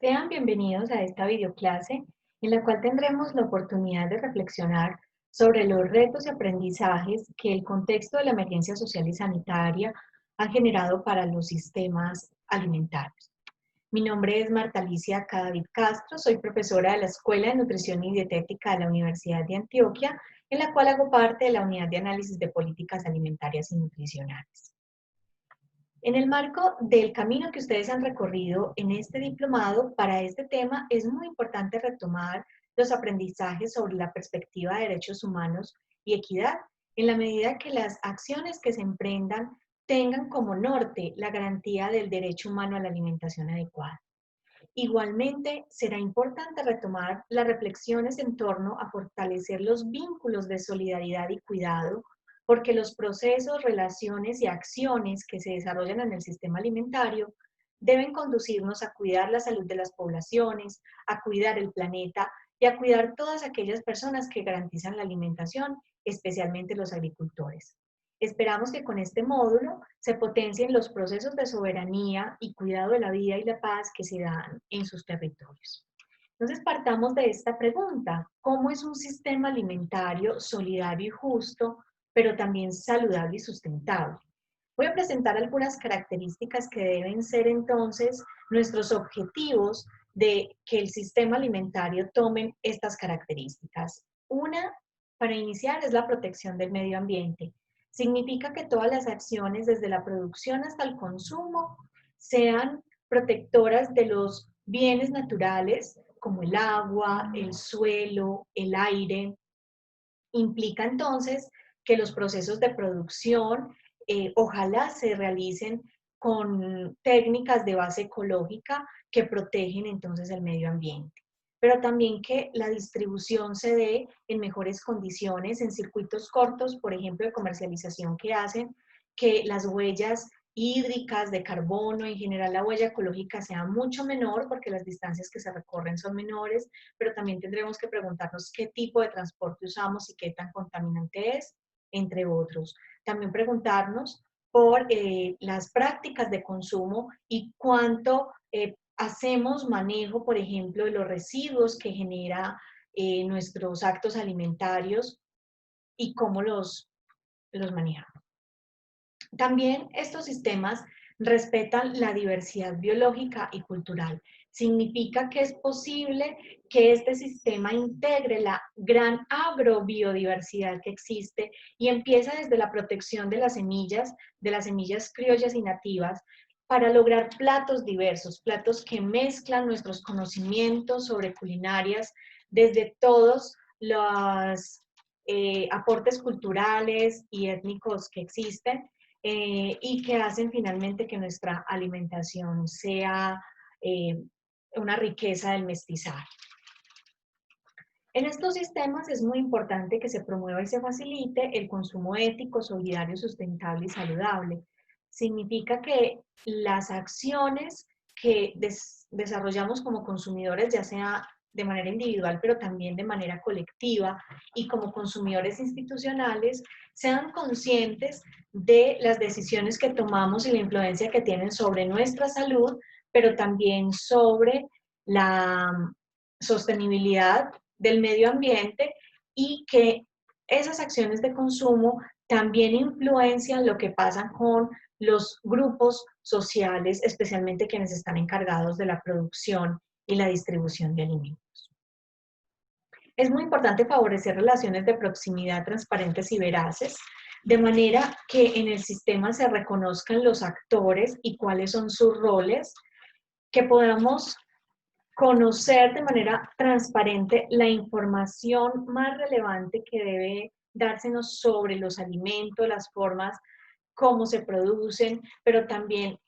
Sean bienvenidos a esta videoclase en la cual tendremos la oportunidad de reflexionar sobre los retos y aprendizajes que el contexto de la emergencia social y sanitaria ha generado para los sistemas alimentarios. Mi nombre es Marta Alicia Cadavid Castro, soy profesora de la Escuela de Nutrición y Dietética de la Universidad de Antioquia, en la cual hago parte de la Unidad de Análisis de Políticas Alimentarias y Nutricionales. En el marco del camino que ustedes han recorrido en este diplomado, para este tema es muy importante retomar los aprendizajes sobre la perspectiva de derechos humanos y equidad, en la medida que las acciones que se emprendan tengan como norte la garantía del derecho humano a la alimentación adecuada. Igualmente, será importante retomar las reflexiones en torno a fortalecer los vínculos de solidaridad y cuidado, porque los procesos, relaciones y acciones que se desarrollan en el sistema alimentario deben conducirnos a cuidar la salud de las poblaciones, a cuidar el planeta y a cuidar todas aquellas personas que garantizan la alimentación, especialmente los agricultores. Esperamos que con este módulo se potencien los procesos de soberanía y cuidado de la vida y la paz que se dan en sus territorios. Entonces partamos de esta pregunta: ¿cómo es un sistema alimentario solidario y justo, pero también saludable y sustentable? Voy a presentar algunas características que deben ser entonces nuestros objetivos de que el sistema alimentario tome estas características. Una, para iniciar, es la protección del medio ambiente. Significa que todas las acciones, desde la producción hasta el consumo, sean protectoras de los bienes naturales, como el agua, el suelo, el aire. Implica entonces que los procesos de producción ojalá se realicen con técnicas de base ecológica que protegen entonces el medio ambiente, pero también que la distribución se dé en mejores condiciones, en circuitos cortos, por ejemplo, de comercialización, que hacen que las huellas hídricas, de carbono, en general la huella ecológica sea mucho menor, porque las distancias que se recorren son menores, pero también tendremos que preguntarnos qué tipo de transporte usamos y qué tan contaminante es, entre otros. También preguntarnos por las prácticas de consumo y cuánto hacemos manejo, por ejemplo, de los residuos que genera nuestros actos alimentarios y cómo los manejamos. También estos sistemas respetan la diversidad biológica y cultural. Significa que es posible que este sistema integre la gran agrobiodiversidad que existe y empieza desde la protección de las semillas criollas y nativas, para lograr platos diversos, platos que mezclan nuestros conocimientos sobre culinarias desde todos los aportes culturales y étnicos que existen, y que hacen finalmente que nuestra alimentación sea eh, una riqueza del mestizaje. En estos sistemas es muy importante que se promueva y se facilite el consumo ético, solidario, sustentable y saludable. Significa que las acciones que desarrollamos como consumidores, ya sea de manera individual, pero también de manera colectiva, y como consumidores institucionales, sean conscientes de las decisiones que tomamos y la influencia que tienen sobre nuestra salud, pero también sobre la sostenibilidad del medio ambiente, y que esas acciones de consumo también influencian lo que pasa con los grupos sociales, especialmente quienes están encargados de la producción y la distribución de alimentos. Es muy importante favorecer relaciones de proximidad transparentes y veraces, de manera que en el sistema se reconozcan los actores y cuáles son sus roles, que podamos conocer de manera transparente la información más relevante que debe dársenos sobre los alimentos, las formas, cómo se producen, pero también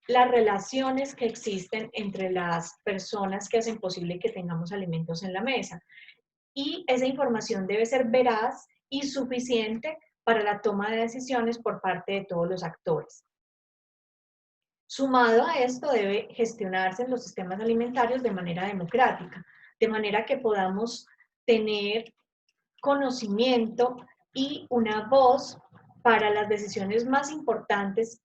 las relaciones que existen entre las personas que hacen posible que tengamos alimentos en la mesa. Y esa información debe ser veraz y suficiente para la toma de decisiones por parte de todos los actores. Sumado a esto, debe gestionarse en los sistemas alimentarios de manera democrática, de manera que podamos tener conocimiento y una voz para las decisiones más importantes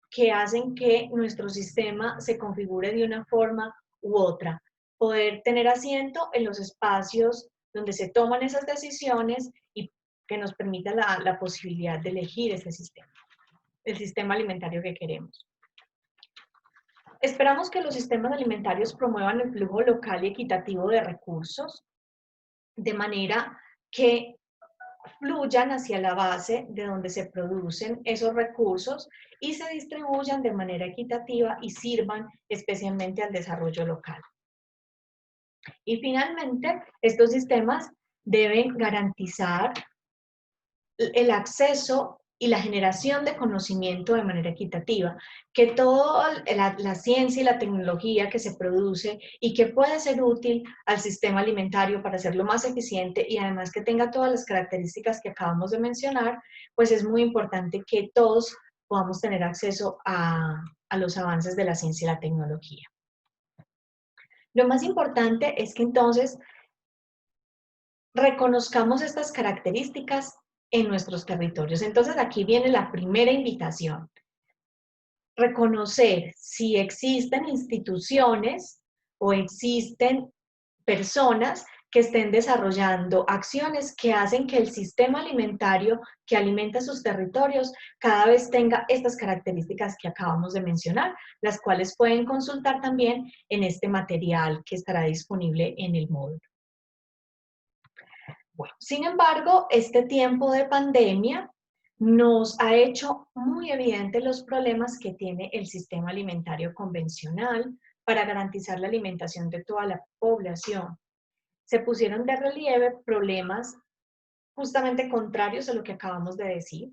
que hacen que nuestro sistema se configure de una forma u otra. Poder tener asiento en los espacios donde se toman esas decisiones y que nos permita la posibilidad de elegir ese sistema, el sistema alimentario que queremos. Esperamos que los sistemas alimentarios promuevan el flujo local y equitativo de recursos, de manera que fluyan hacia la base de donde se producen esos recursos y se distribuyan de manera equitativa y sirvan especialmente al desarrollo local. Y finalmente, estos sistemas deben garantizar el acceso y la generación de conocimiento de manera equitativa, que toda la ciencia y la tecnología que se produce y que puede ser útil al sistema alimentario para hacerlo más eficiente y además que tenga todas las características que acabamos de mencionar, pues es muy importante que todos podamos tener acceso a los avances de la ciencia y la tecnología. Lo más importante es que entonces reconozcamos estas características en nuestros territorios. Entonces aquí viene la primera invitación. Reconocer si existen instituciones o existen personas que estén desarrollando acciones que hacen que el sistema alimentario que alimenta sus territorios cada vez tenga estas características que acabamos de mencionar, las cuales pueden consultar también en este material que estará disponible en el módulo. Bueno, sin embargo, este tiempo de pandemia nos ha hecho muy evidentes los problemas que tiene el sistema alimentario convencional para garantizar la alimentación de toda la población. Se pusieron de relieve problemas justamente contrarios a lo que acabamos de decir,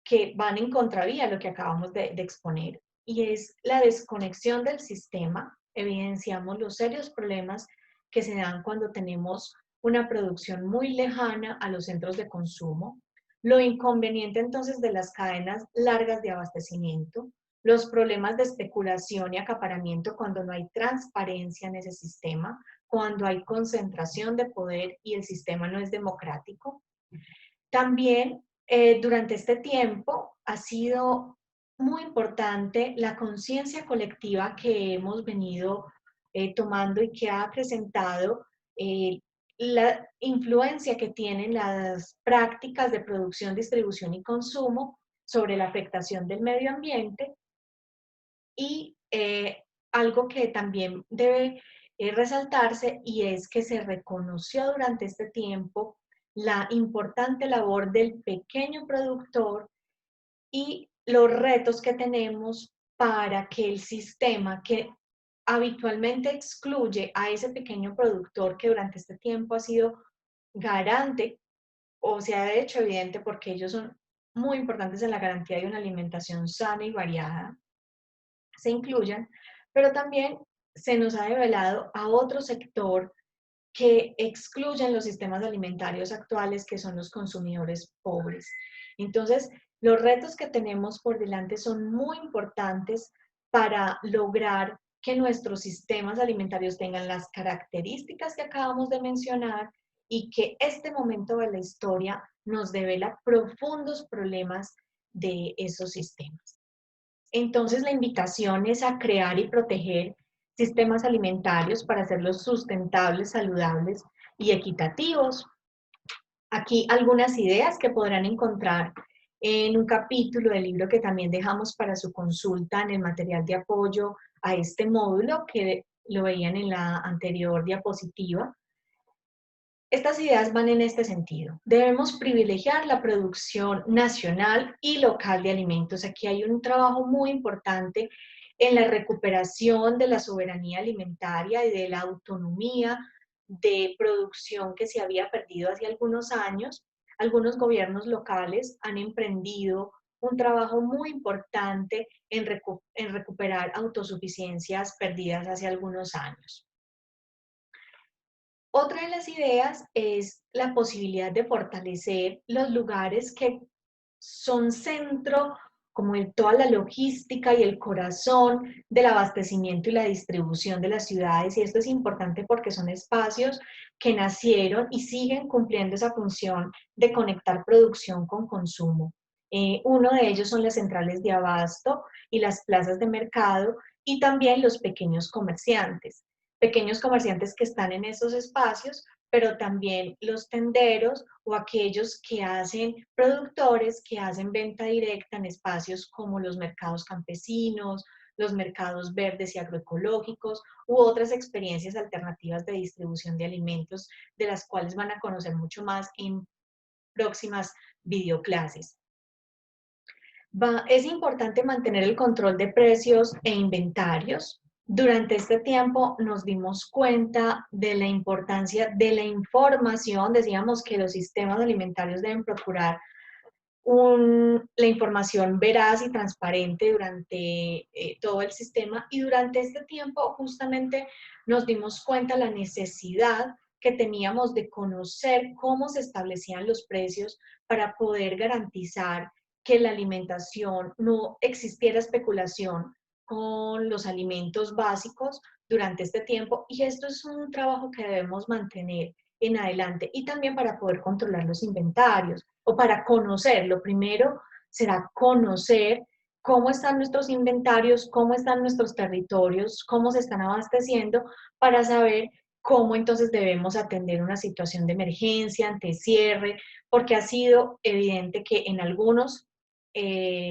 que van en contravía a lo que acabamos de exponer, y es la desconexión del sistema. Evidenciamos los serios problemas que se dan cuando tenemos una producción muy lejana a los centros de consumo, lo inconveniente entonces de las cadenas largas de abastecimiento, los problemas de especulación y acaparamiento cuando no hay transparencia en ese sistema, cuando hay concentración de poder y el sistema no es democrático. También durante este tiempo ha sido muy importante la conciencia colectiva que hemos venido tomando y que ha acrecentado la influencia que tienen las prácticas de producción, distribución y consumo sobre la afectación del medio ambiente y algo que también debe resaltarse y es que se reconoció durante este tiempo la importante labor del pequeño productor y los retos que tenemos para que el sistema que habitualmente excluye a ese pequeño productor que durante este tiempo ha sido garante o se ha hecho evidente porque ellos son muy importantes en la garantía de una alimentación sana y variada, se incluyan, pero también se nos ha develado a otro sector que excluyen los sistemas alimentarios actuales, que son los consumidores pobres. Entonces, los retos que tenemos por delante son muy importantes para lograr que nuestros sistemas alimentarios tengan las características que acabamos de mencionar y que este momento de la historia nos devela profundos problemas de esos sistemas. Entonces, la invitación es a crear y proteger sistemas alimentarios para hacerlos sustentables, saludables y equitativos. Aquí algunas ideas que podrán encontrar en un capítulo del libro que también dejamos para su consulta en el material de apoyo a este módulo, que lo veían en la anterior diapositiva. Estas ideas van en este sentido. Debemos privilegiar la producción nacional y local de alimentos. Aquí hay un trabajo muy importante en la recuperación de la soberanía alimentaria y de la autonomía de producción que se había perdido hace algunos años. Algunos gobiernos locales han emprendido un trabajo muy importante en recuperar autosuficiencias perdidas hace algunos años. Otra de las ideas es la posibilidad de fortalecer los lugares que son centro, como en toda la logística y el corazón del abastecimiento y la distribución de las ciudades. Y esto es importante porque son espacios que nacieron y siguen cumpliendo esa función de conectar producción con consumo. Uno de ellos son las centrales de abasto y las plazas de mercado, y también los pequeños comerciantes que están en esos espacios, pero también los tenderos o aquellos que hacen, productores que hacen venta directa en espacios como los mercados campesinos, los mercados verdes y agroecológicos u otras experiencias alternativas de distribución de alimentos, de las cuales van a conocer mucho más en próximas videoclases. Es importante mantener el control de precios e inventarios. Durante este tiempo nos dimos cuenta de la importancia de la información. Decíamos que los sistemas alimentarios deben procurar la información veraz y transparente durante todo el sistema, y durante este tiempo justamente nos dimos cuenta la necesidad que teníamos de conocer cómo se establecían los precios para poder garantizar que la alimentación no existiera especulación con los alimentos básicos durante este tiempo, y esto es un trabajo que debemos mantener en adelante, y también para poder controlar los inventarios o para conocer. Lo primero será conocer cómo están nuestros inventarios, cómo están nuestros territorios, cómo se están abasteciendo, para saber cómo entonces debemos atender una situación de emergencia ante cierre, porque ha sido evidente que en algunos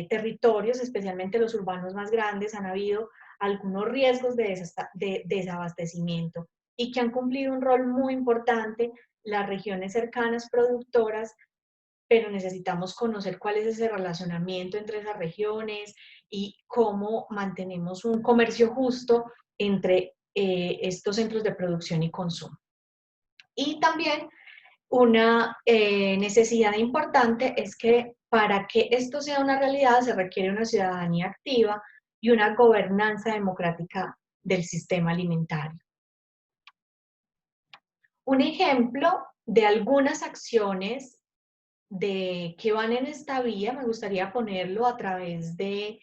territorios, especialmente los urbanos más grandes, han habido algunos riesgos de desabastecimiento, y que han cumplido un rol muy importante las regiones cercanas productoras, pero necesitamos conocer cuál es ese relacionamiento entre esas regiones y cómo mantenemos un comercio justo entre estos centros de producción y consumo. Y también una necesidad importante es que para que esto sea una realidad se requiere una ciudadanía activa y una gobernanza democrática del sistema alimentario. Un ejemplo de algunas acciones que van en esta vía, me gustaría ponerlo a través de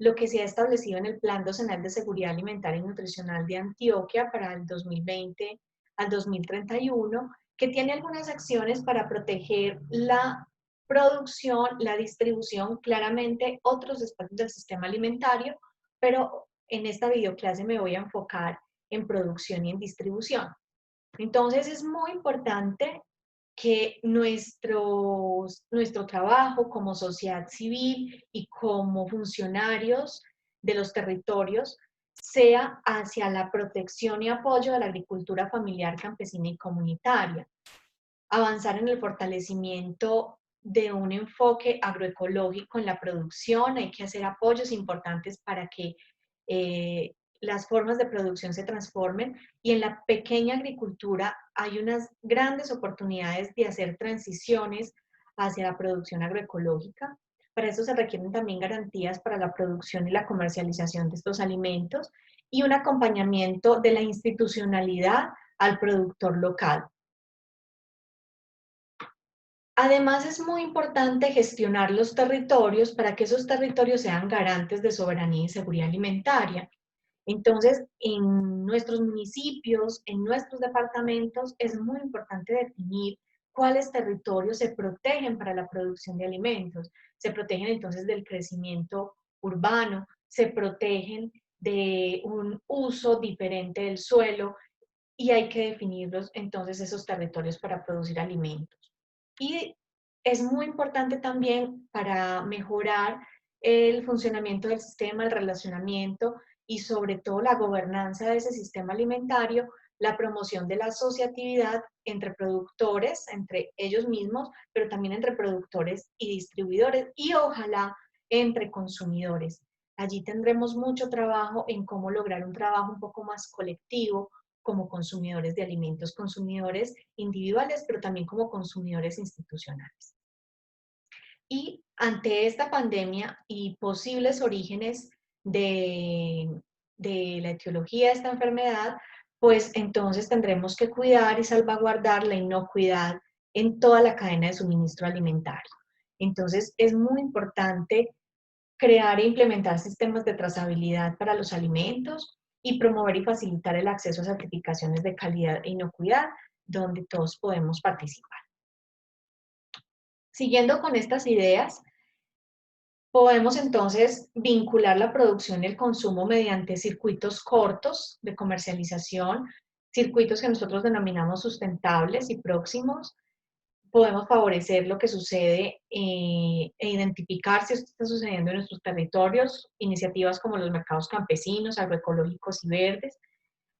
lo que se ha establecido en el Plan Docenal de Seguridad Alimentaria y Nutricional de Antioquia para el 2020 al 2031, que tiene algunas acciones para proteger la producción, la distribución, claramente otros espacios del sistema alimentario, pero en esta videoclase me voy a enfocar en producción y en distribución. Entonces es muy importante que nuestro trabajo como sociedad civil y como funcionarios de los territorios sea hacia la protección y apoyo de la agricultura familiar, campesina y comunitaria. Avanzar en el fortalecimiento de un enfoque agroecológico en la producción. Hay que hacer apoyos importantes para que las formas de producción se transformen, y en la pequeña agricultura hay unas grandes oportunidades de hacer transiciones hacia la producción agroecológica. Para eso se requieren también garantías para la producción y la comercialización de estos alimentos, y un acompañamiento de la institucionalidad al productor local. Además, es muy importante gestionar los territorios para que esos territorios sean garantes de soberanía y seguridad alimentaria. Entonces, en nuestros municipios, en nuestros departamentos, es muy importante definir cuáles territorios se protegen para la producción de alimentos. Se protegen entonces del crecimiento urbano, se protegen de un uso diferente del suelo, y hay que definirlos entonces esos territorios para producir alimentos. Y es muy importante también para mejorar el funcionamiento del sistema, el relacionamiento y sobre todo la gobernanza de ese sistema alimentario, la promoción de la asociatividad entre productores, entre ellos mismos, pero también entre productores y distribuidores, y ojalá entre consumidores. Allí tendremos mucho trabajo en cómo lograr un trabajo un poco más colectivo como consumidores de alimentos, consumidores individuales, pero también como consumidores institucionales. Y ante esta pandemia y posibles orígenes de la etiología de esta enfermedad, pues entonces tendremos que cuidar y salvaguardar la inocuidad en toda la cadena de suministro alimentario. Entonces es muy importante crear e implementar sistemas de trazabilidad para los alimentos y promover y facilitar el acceso a certificaciones de calidad e inocuidad donde todos podemos participar. Siguiendo con estas ideas, Podemos entonces vincular la producción y el consumo mediante circuitos cortos de comercialización, circuitos que nosotros denominamos sustentables y próximos. Podemos favorecer lo que sucede e identificar si esto está sucediendo en nuestros territorios, iniciativas como los mercados campesinos, agroecológicos y verdes,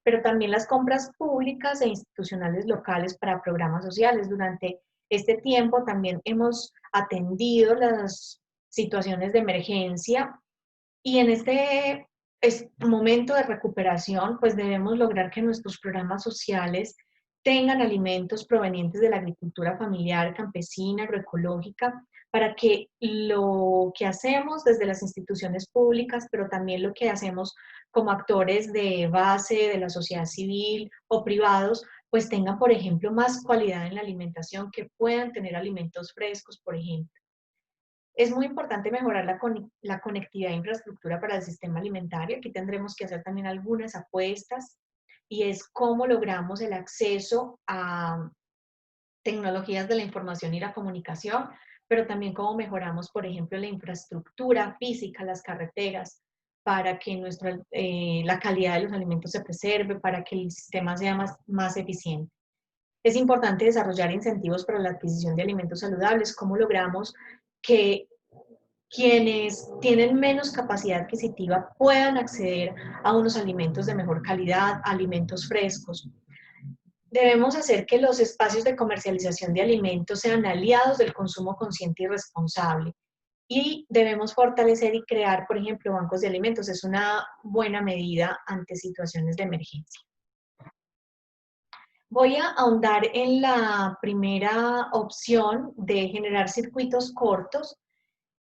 pero también las compras públicas e institucionales locales para programas sociales. Durante este tiempo también hemos atendido las situaciones de emergencia y en momento de recuperación, pues debemos lograr que nuestros programas sociales tengan alimentos provenientes de la agricultura familiar, campesina, agroecológica, para que lo que hacemos desde las instituciones públicas, pero también lo que hacemos como actores de base de la sociedad civil o privados, pues tengan, por ejemplo, más cualidad en la alimentación, que puedan tener alimentos frescos, por ejemplo. Es muy importante mejorar la conectividad e infraestructura para el sistema alimentario. Aquí tendremos que hacer también algunas apuestas y es cómo logramos el acceso a tecnologías de la información y la comunicación, pero también cómo mejoramos, por ejemplo, la infraestructura física, las carreteras, para que la calidad de los alimentos se preserve, para que el sistema sea más eficiente. Es importante desarrollar incentivos para la adquisición de alimentos saludables. ¿Cómo logramos que quienes tienen menos capacidad adquisitiva puedan acceder a unos alimentos de mejor calidad, alimentos frescos? Debemos hacer que los espacios de comercialización de alimentos sean aliados del consumo consciente y responsable. Y debemos fortalecer y crear, por ejemplo, bancos de alimentos. Es una buena medida ante situaciones de emergencia. Voy a ahondar en la primera opción de generar circuitos cortos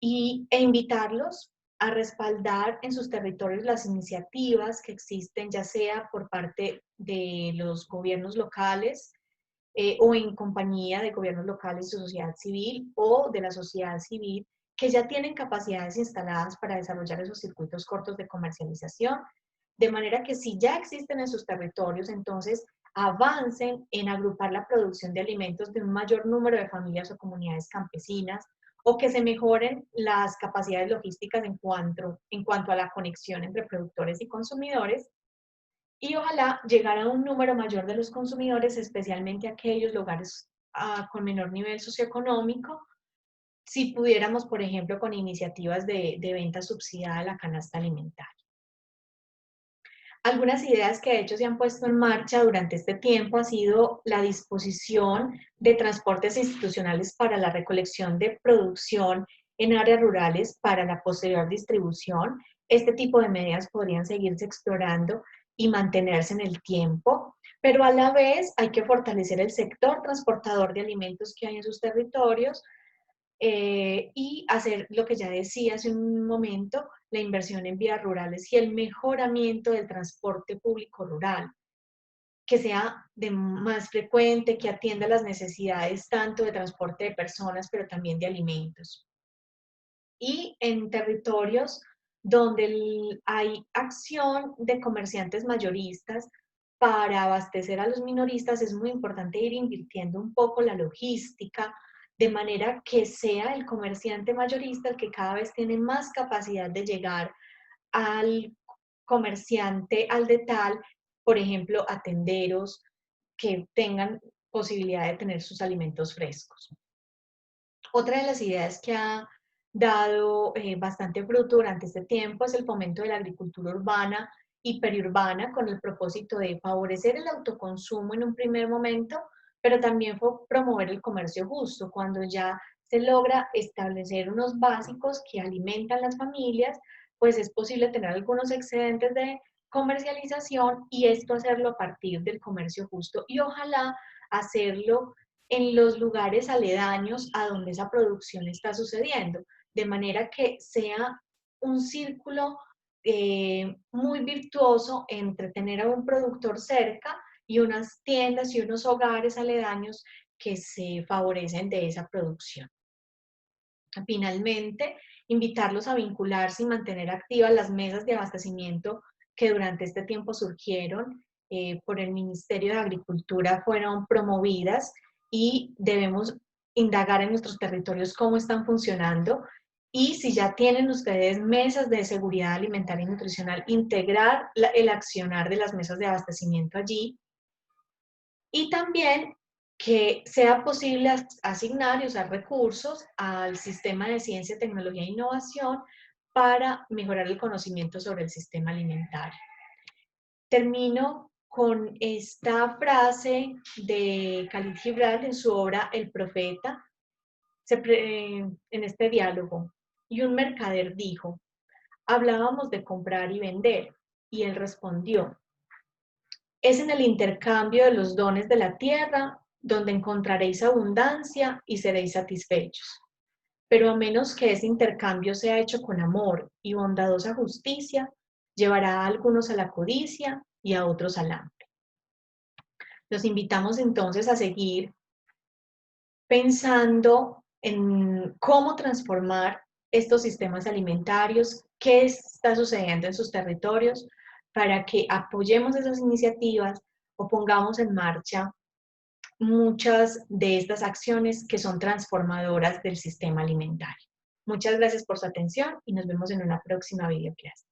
e invitarlos a respaldar en sus territorios las iniciativas que existen, ya sea por parte de los gobiernos locales o en compañía de gobiernos locales y sociedad civil o de la sociedad civil que ya tienen capacidades instaladas para desarrollar esos circuitos cortos de comercialización, de manera que si ya existen en sus territorios, entonces avancen en agrupar la producción de alimentos de un mayor número de familias o comunidades campesinas, o que se mejoren las capacidades logísticas en cuanto a la conexión entre productores y consumidores, y ojalá llegar a un número mayor de los consumidores, especialmente aquellos lugares con menor nivel socioeconómico, si pudiéramos, por ejemplo, con iniciativas de venta subsidiada de la canasta alimentaria. Algunas ideas que de hecho se han puesto en marcha durante este tiempo ha sido la disposición de transportes institucionales para la recolección de producción en áreas rurales para la posterior distribución. Este tipo de medidas podrían seguirse explorando y mantenerse en el tiempo, pero a la vez hay que fortalecer el sector transportador de alimentos que hay en sus territorios, y hacer lo que ya decía hace un momento, la inversión en vías rurales y el mejoramiento del transporte público rural, que sea más frecuente, que atienda las necesidades tanto de transporte de personas, pero también de alimentos. Y en territorios donde hay acción de comerciantes mayoristas para abastecer a los minoristas, es muy importante ir invirtiendo un poco la logística, de manera que sea el comerciante mayorista el que cada vez tiene más capacidad de llegar al comerciante al detal, por ejemplo, a tenderos que tengan posibilidad de tener sus alimentos frescos. Otra de las ideas que ha dado bastante fruto durante este tiempo es el fomento de la agricultura urbana y periurbana, con el propósito de favorecer el autoconsumo en un primer momento, pero también promover el comercio justo. Cuando ya se logra establecer unos básicos que alimentan las familias, pues es posible tener algunos excedentes de comercialización y esto hacerlo a partir del comercio justo y ojalá hacerlo en los lugares aledaños a donde esa producción está sucediendo, de manera que sea un círculo muy virtuoso entre tener a un productor cerca y unas tiendas y unos hogares aledaños que se favorecen de esa producción. Finalmente, invitarlos a vincularse y mantener activas las mesas de abastecimiento que durante este tiempo surgieron por el Ministerio de Agricultura, fueron promovidas y debemos indagar en nuestros territorios cómo están funcionando Y si ya tienen ustedes mesas de seguridad alimentaria y nutricional, integrar el accionar de las mesas de abastecimiento allí. Y también que sea posible asignar y usar recursos al sistema de ciencia, tecnología e innovación para mejorar el conocimiento sobre el sistema alimentario. Termino con esta frase de Khalil Gibran en su obra El Profeta, en este diálogo. Y un mercader dijo, hablábamos de comprar y vender, y él respondió, es en el intercambio de los dones de la tierra donde encontraréis abundancia y seréis satisfechos. Pero a menos que ese intercambio sea hecho con amor y bondadosa justicia, llevará a algunos a la codicia y a otros al hambre. Los invitamos entonces a seguir pensando en cómo transformar estos sistemas alimentarios, qué está sucediendo en sus territorios, para que apoyemos esas iniciativas o pongamos en marcha muchas de estas acciones que son transformadoras del sistema alimentario. Muchas gracias por su atención y nos vemos en una próxima videoclase.